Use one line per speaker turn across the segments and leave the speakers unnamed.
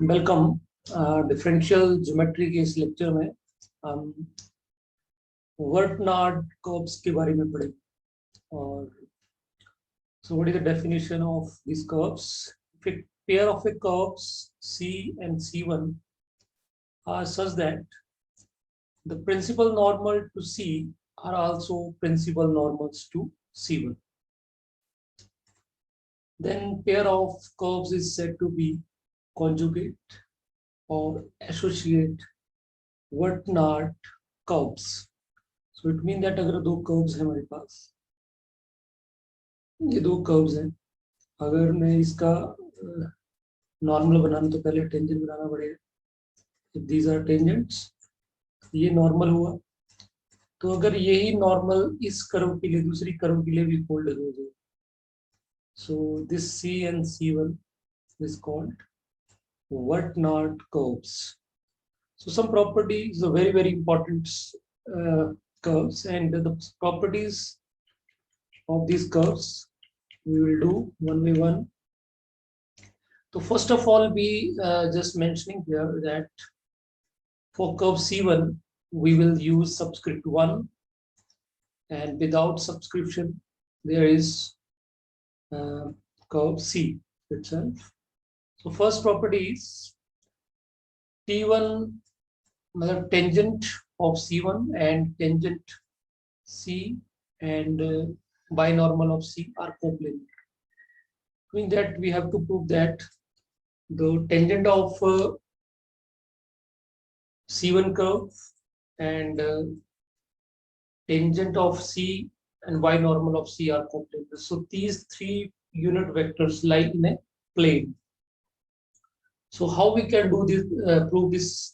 Welcome. Differential geometry के इस lecture में हम वर्टनार्ड कर्व्स के बारे में पढ़ेंगे। और so what is the definition of these curves? If a pair of a curves C and C1 are such that the principal normal to C are also principal normals to C1, then pair of curves is said to be conjugate or associate Bertrand curves. So it mean that अगर दो curves हैं हमारे पास, ये दो curves हैं, अगर मैं इसका नॉर्मल बनाना तो पहले टेंजेंट बनाना पड़ेगा। दीज आर टेंजेंट्स, ये नॉर्मल हुआ, तो अगर यही नॉर्मल इस कर्व के लिए दूसरी कर्व के लिए भी फोल्ड हो जाए, so this C and C1 is called Bertrand curves. So some properties are very important curves, and the properties of these curves we will do one by one. So first of all, we just mentioning here that for curve C1 we will use subscript 1, and without subscription there is curve C itself. So first property is T1, मतलब tangent of C1 and tangent C and binormal of C are coplanar. Meaning that we have to prove that the tangent of C1 curve and tangent of C and binormal of C are coplanar. So these three unit vectors lie in a plane. So how we can do this, prove this?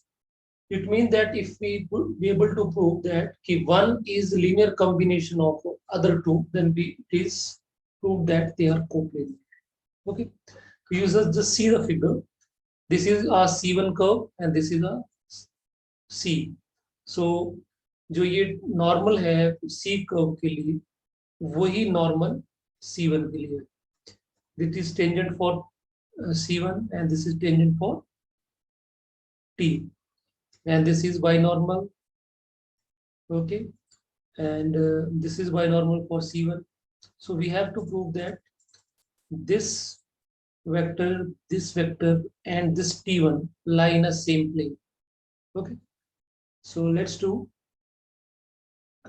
It means that if we be able to prove that one is linear combination of other two, then it is proved that they are coplanar. Okay, users just see the figure. This is a C1 curve and this is a C. So जो ये normal है C curve के लिए, वही normal C1 के लिए. This is tangent for C1 and this is tangent for T. And this is binormal, okay, and this is binormal for C1. So we have to prove that this vector, and this T1 lie in a same plane. Okay, so let's do.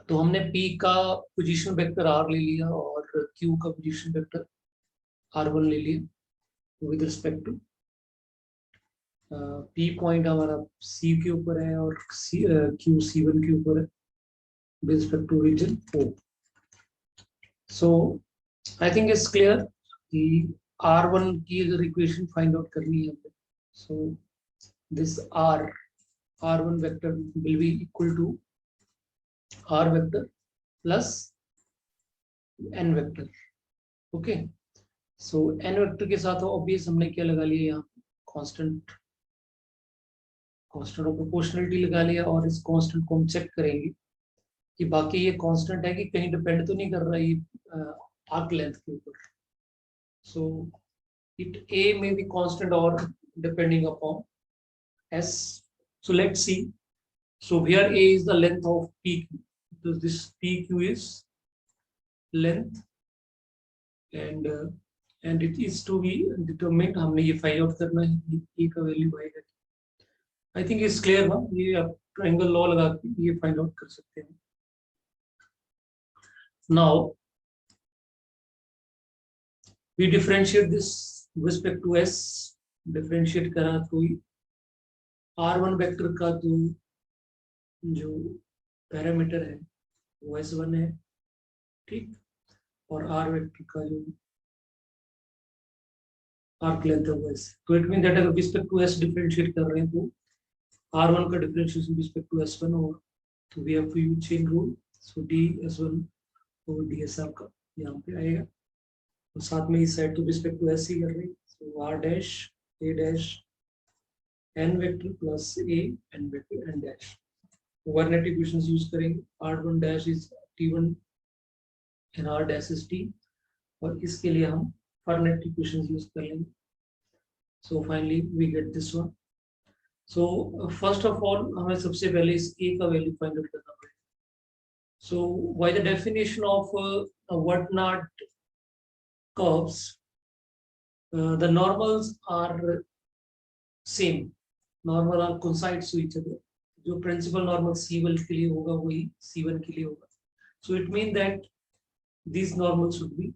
तो हमने P का position vector R ले लिया और Q का position vector R1 ले लिया with respect to P point हमारा C के ऊपर है और Q C1 के ऊपर है with respect to region O. So I think it's clear कि R1 की अगर इक्वेशन फाइंड आउट करनी है, so this R1 vector will be equal to R vector plus N vector. Okay, so N vector के साथ obvious हमने क्या लगा लिया यहाँ, कांस्टेंट ऑफ प्रोपोर्शनलिटी लगा लिया, और इस कांस्टेंट को हम चेक करेंगे कि बाकी ये कांस्टेंट है कि कहीं डिपेंड तो नहीं कर रहा ये आर्क लेंथ के ऊपर. So it A may be constant or depending upon S. So let's see. So here A is the length of PQ. So this PQ is length and it is to be determined. हमने ये find out करना है A का value आएगा. I think it's clear ना, ये आप triangle law लगा के ये फाइंड आउट कर सकते हैं. Now we differentiate this with respect to S. Differentiate करा तो R1 वेक्टर का तो जो पैरामीटर है वो S1 है, ठीक, और R वेक्टर का जो आर्क लेंथ है वो S. तो इट मीन दैट अगर रिस्पेक्ट टू S डिफरेंशिएट कर रहे हैं तो R1 का डिफरेंशिएशन रिस्पेक्ट टू S1 होगा, तो we have to use chain rule. So DS1 और DS आपका यहाँ पे आएगा, और साथ में इस side to respect to S ही कर रहे हैं. So R dash A dash N vector plus A N vector N dash. Coordinate equations use करेंगे. R1 dash is T1 and R dash is T, और इसके लिए हम कोऑर्डिनेट इक्वेशंस यूज कर लेंगे. So finally we get this one. So first of all हमें सबसे पहले इस a का वैल्यू फाइंड आउट करना पड़ेगा. So by the definition of what not curves, the normals are same. Normal are coincides to each other. जो principal normal C1 के लिए होगा वही C1 के लिए होगा. So it means that these normals should be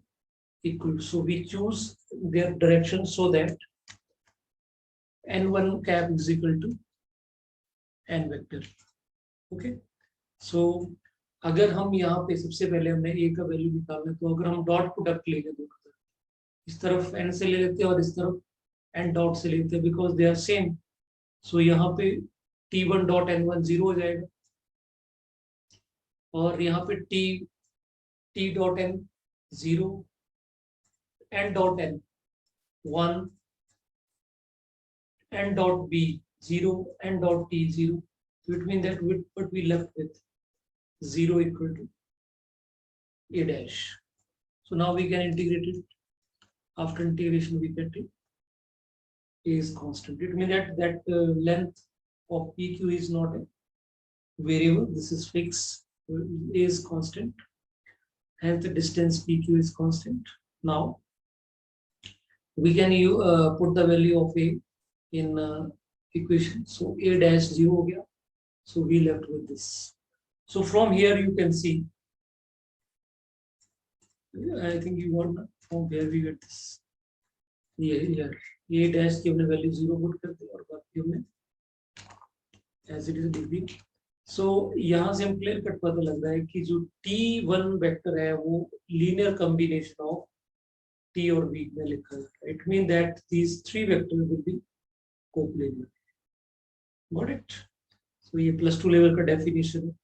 equal. So we choose their direction so that n1 cap is equal to n vector. Okay. So अगर हम यहाँ पे सबसे पहले हमने a का वैल्यू निकालना है तो अगर हम डॉट प्रोडक्ट लेंगे दोनों तरफ, इस तरफ n से ले लेते हैं और इस तरफ n डॉट से लेते हैं बिकॉज दे आर सेम. सो यहाँ पे t1 डॉट n1 0 हो जाएगा और यहाँ पे t dot n 0, n dot n 1, n dot b 0, n dot t 0. So it means that what we left with 0 equal to a dash. So now we can integrate it. After integration, we get it. A is constant. It means that length of PQ is not a variable. This is fixed. A is constant. Hence the distance PQ is constant. Now we can put the value of A in equation. So A dash 0 ho gaya. So we left with this. So from here you can see, I think you want from where we get this. Here A dash की हमने value 0 put कर दी और बाकी हमने as it is लिख दी. So यहाँ से हम clear cut पता लग रहा है कि जो T1 vector है वो linear combination of T और B में लिखा है. It means that these three vectors will be coplanar. Got it? So ये +2 level का definition है.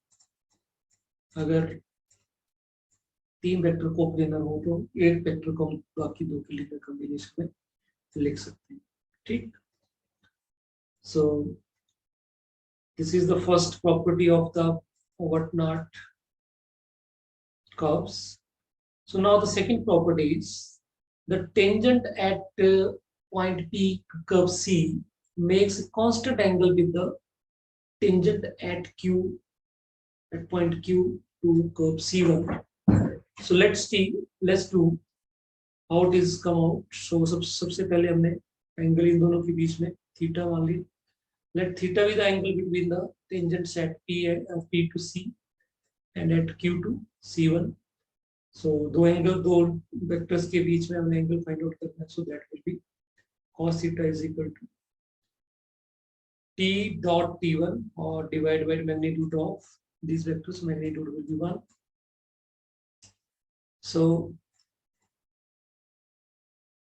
अगर 3 वेक्टर कोप्लेनर हो तो एक वेक्टर को हम बाकी दो के लिए कॉम्बिनेशन में लिख सकते हैं. ठीक. So this is the first property of the what not curves. So now the second property is the tangent at point P curve C makes a constant angle with the tangent at Q at point Q to curve C1. So let's do how it is come out. So सबसे पहले हमने angle in दोनों के बीच में theta मान लिया. Let theta be the angle between the tangents at P to C and at Q to C1. So दो वेक्टर्स के बीच में हमने एंगल फाइंड आउट करना है. So that will be cos theta is equal to T dot T1 or divided by magnitude of these vectors. Magnitude will be 1. So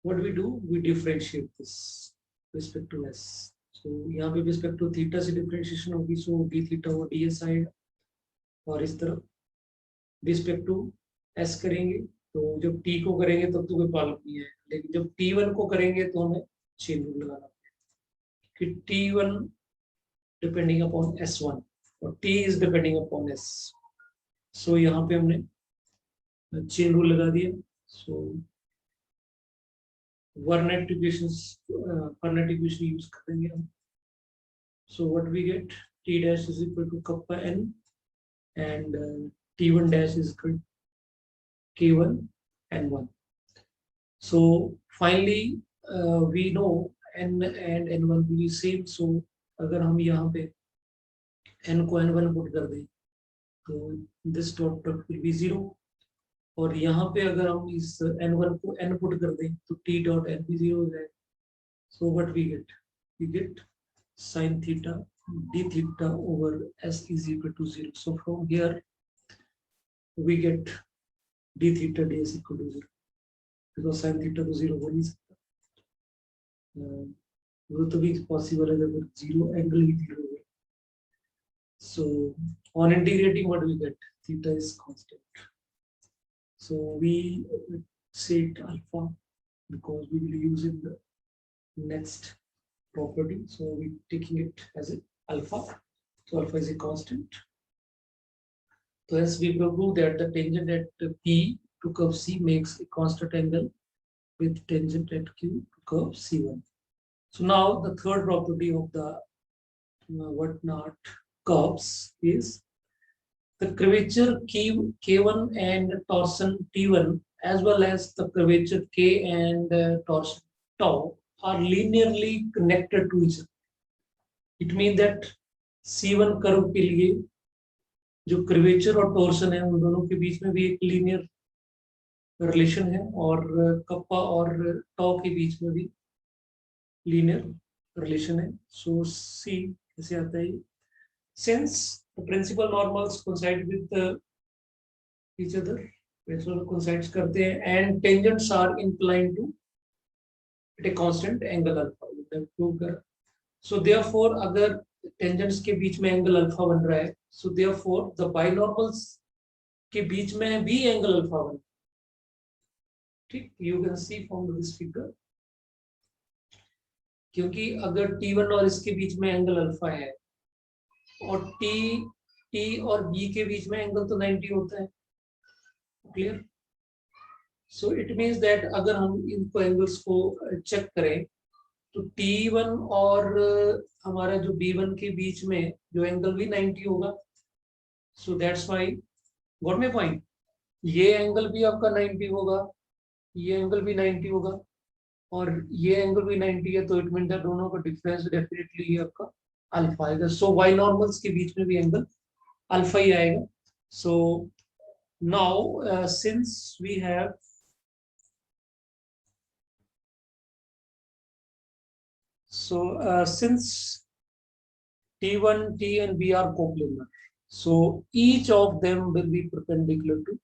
what do? We differentiate this respect to s. So यहाँ पे respect to theta से differentiation होगी. So d theta वो ds आएगा और इस तरफ respect to s करेंगे तो जब t को करेंगे तब तो कोई पालक नहीं है, लेकिन जब t1 को करेंगे तो हमें चेन रूल लगाना पड़ेगा कि t1 डिपेंडिंग अपॉन s1 और t is depending upon s. So यहाँ पे हमने चेन रूल लगा दिया. So Wernet equation यूज करेंगे हम. So what we get, t dash is equal to kappa n and t1 dash is equal to k1 n1. So finally we know n and n1 will be same. So अगर हम यहाँ पे n को n1 put कर दें तो this dot product will be 0. और यहाँ पे अगर हम इस n1 को n पुट कर दें तो t dot n भी 0 हो जाएगा. So what we get sin theta d theta over s is equal to 0. So from here we get d theta ds equal to 0 because sin theta तो 0 हो नहीं सकता. वो तो भी पॉसिबल है जब 0 एंगल भी 0 है. So on integrating what we get, theta is constant. So we say it alpha because we will use in the next property. So we taking it as an alpha. So alpha is a constant. So hence we prove that the tangent at P to curve C makes a constant angle with tangent at Q to curve C1. So now the third property of the whatnot curves is the curvature K1 and torsion T1 as well as the curvature K and torsion tau are linearly connected to each other. It means that C1 curve के लिए जो curvature और torsion है उन दोनों के बीच में भी एक लीनियर रिलेशन है और कप्पा और टॉ के बीच में भी लीनियर रिलेशन है. सो सी कैसे आता है? Since the principal normals coincide with each other, coincides करते हैं and tangents are inclined to at a constant angle alpha. So therefore अगर टेंजेंट्स के बीच में एंगल अल्फा बन रहा है, सो देयरफॉर द बाइनॉर्मल्स के बीच में भी एंगल अल्फा बन. ठीक, you can see from this figure, क्योंकि अगर T1 और इसके बीच में एंगल अल्फा है और T और B के बीच में एंगल तो 90 होता है. Clear? So it means that अगर हम इनको एंगल्स को चेक करें तो T1 और हमारा जो B1 के बीच में जो एंगल भी 90 होगा. So that's why, got my point? ये एंगल भी आपका 90 होगा, ये एंगल भी 90 होगा और ये एंगल भी 90 है, तो इट मीन दैट दोनों का डिफरेंस डेफिनेटली आपका अल्फा आएगा. सो वाई नॉर्मल्स के बीच में भी एंगल अल्फा ही आएगा. So now since we have since T1, T and B are coplanar, so each of them will be perpendicular to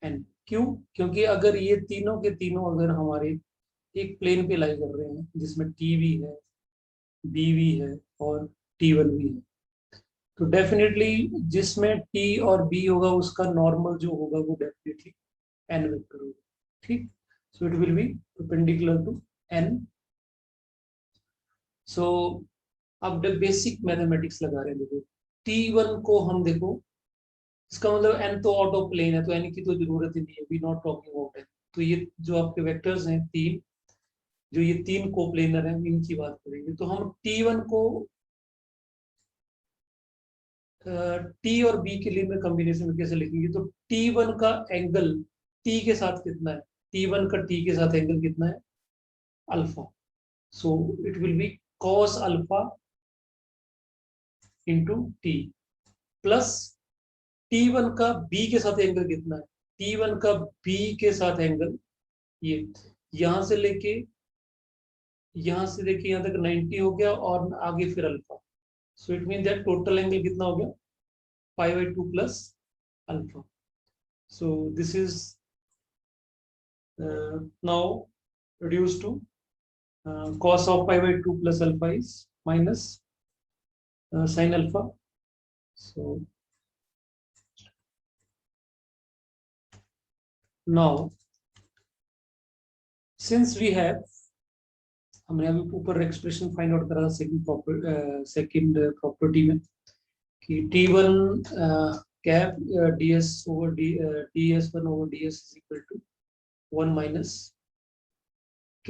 N. क्यों? क्योंकि अगर ये तीनों के तीनों अगर हमारे एक प्लेन पे लाई कर रहे हैं जिसमें T भी है, B भी है और T1 भी है, तो डेफिनेटली जिसमें T और B होगा उसका नॉर्मल जो होगा वो डेफिनेटली N वेक्टर होगा. ठीक, so it will be perpendicular to N. So अब बेसिक मैथमेटिक्स लगा रहे हैं. देखो T1 को हम देखो, इसका मतलब N तो आउट ऑफ प्लेन है, तो N की तो जरूरत ही नहीं है, we not talking about N. तो ये जो आपके वेक्टर्स हैं तीन, जो ये तीन कोप्लेनर हैं, इनकी बात करेंगे. तो हम T1 को T और B के लिए में कॉम्बिनेशन में कैसे लिखेंगे? तो T1 का एंगल T के साथ कितना है? T1 का T के साथ एंगल कितना है? Alpha. So it will B cos alpha into T plus T1 का B के साथ एंगल कितना है? T1 का B के साथ एंगल ये यहां से लेके यहां से लेके यहां तक 90 हो गया और आगे फिर alpha. So it mean that total angle कितना हो गया? π/2 plus alpha. So this is now reduced to cos of π/2 plus alpha is minus sin alpha. So now since we have, हमने अभी ऊपर एक्सप्रेशन फाइंड आउट करा second property में कि T1 cap ds1 over ds is equal to 1 minus k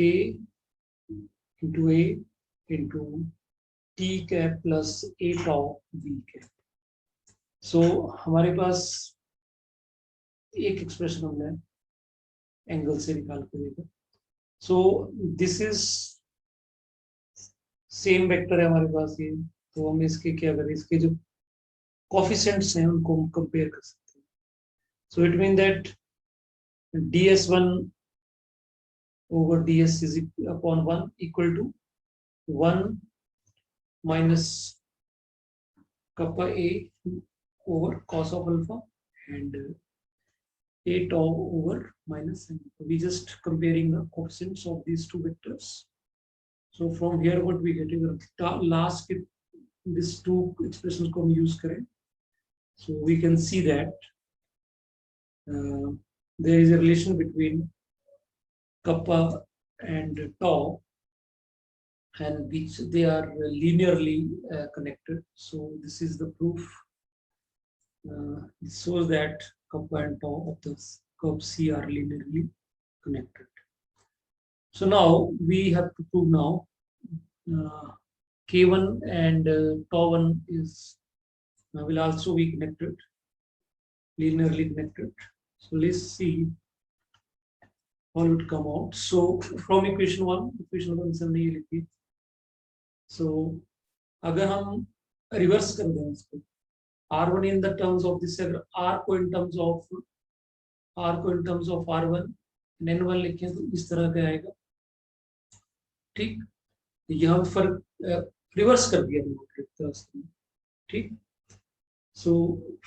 into a into t cap plus a tau b cap. सो हमारे पास एक expression हमने angle से निकाल कर देखा. So this is same vector है हमारे पास ये, तो हम इसके क्या करें, इसके जो कोफिशिएंट्स हैं उनको हम कंपेयर कर सकते हैं. सो it mean that ds1 over ds is upon 1 equal to 1 minus kappa a over cos of alpha and a tau over minus n. We just comparing the coefficients of these two vectors. So from here what we get is last these two expressions को हम use करें, so we can see that there is a relation between kappa and tau and which they are linearly connected. So this is the proof. It shows that kappa and tau of the curve C are linearly connected. So now we have to prove now K1 and tau1 is will also be connected, linearly connected. So let's see how it would come out. So from equation 1 से हमने ये लिखी. So अगर हम reverse कर दें इसको, R1 in the terms of this, R को in terms of R1 N1 लिखें तो इस तरह का आएगा. ठीक, यहाँ फर्क रिवर्स कर दिया एक तरह से. ठीक, सो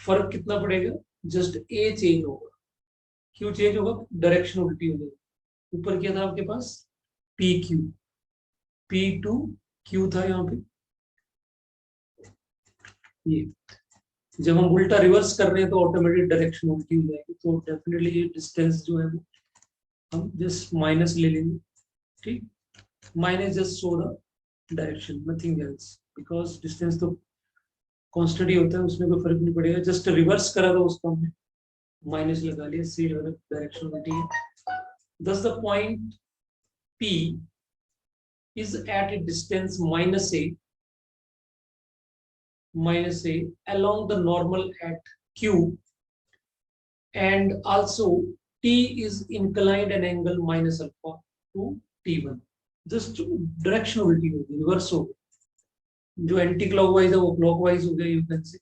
फर्क कितना पड़ेगा, जस्ट ए चेंज होगा. क्यों चेंज होगा, डायरेक्शन उल्टी हो जाएगी. ऊपर क्या था आपके पास, पी क्यू, P2 क्यू था यहाँ पे. ये जब हम उल्टा रिवर्स कर रहे हैं तो ऑटोमेटिक डायरेक्शन उल्टी हो जाएगी. तो डेफिनेटली ये डिस्टेंस जो है वो हम जस्ट माइनस ले लेंगे. ठीक, minus just show the direction, nothing else, because distance तो कांस्टेंट ही होता है, उसमें कोई फर्क नहीं पड़ेगा. जस्ट रिवर्स करा तो उसका हमने माइनस लगा लिया, सी डायरेक्शन उल्टी है. thus the point P is at a distance minus a along the normal at Q, and also T is inclined an angle minus alpha to T1. Just directionality होगी, reverse हो गया. जो anti clockwise है वो clockwise हो गया, you can say.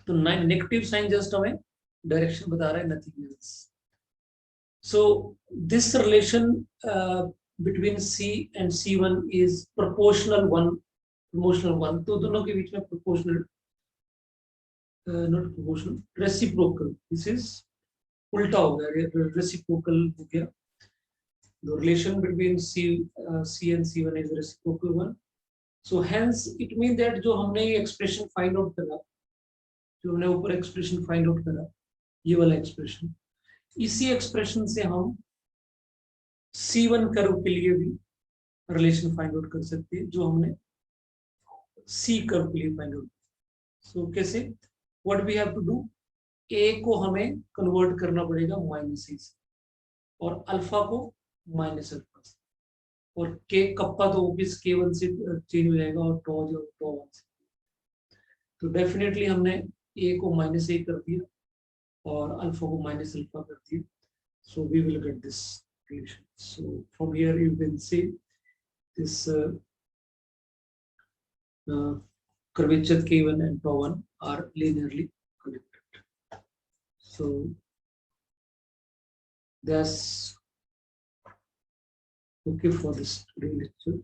तो negative sign just हमें डायरेक्शन बता रहा है, nothing else. So this relation between C and C1 is proportional 1. तो दोनों के बीच में proportional, not proportional, reciprocal. This is उल्टा हो गया, reciprocal हो गया. The relation between C and C1 is reciprocal 1. So hence it means that जो हमने ये expression find out करा, जो हमने ऊपर एक्सप्रेशन फाइंड आउट करा, ये वाला एक्सप्रेशन, इसी एक्सप्रेशन से हम C1 कर्व के लिए भी रिलेशन फाइंड आउट कर सकते हैं, जो हमने C कर्व के लिए फाइंड आउट. सो कैसे, what we have to do, A को हमें कन्वर्ट करना पड़ेगा माइनस C से, और अल्फा को माइनस अल्फा से, और के कप्पा तो ऑब्वियस K1 से चेंज हो जाएगा, और टॉ जो टॉ1 से. तो डेफिनेटली हमने A को माइनस A कर दिया और अल्फा को माइनस अल्फा कर दिया. So we will get this relation. So from here you can see this curvature K1 and tau1 are linearly connected. So that's okay for this lecture.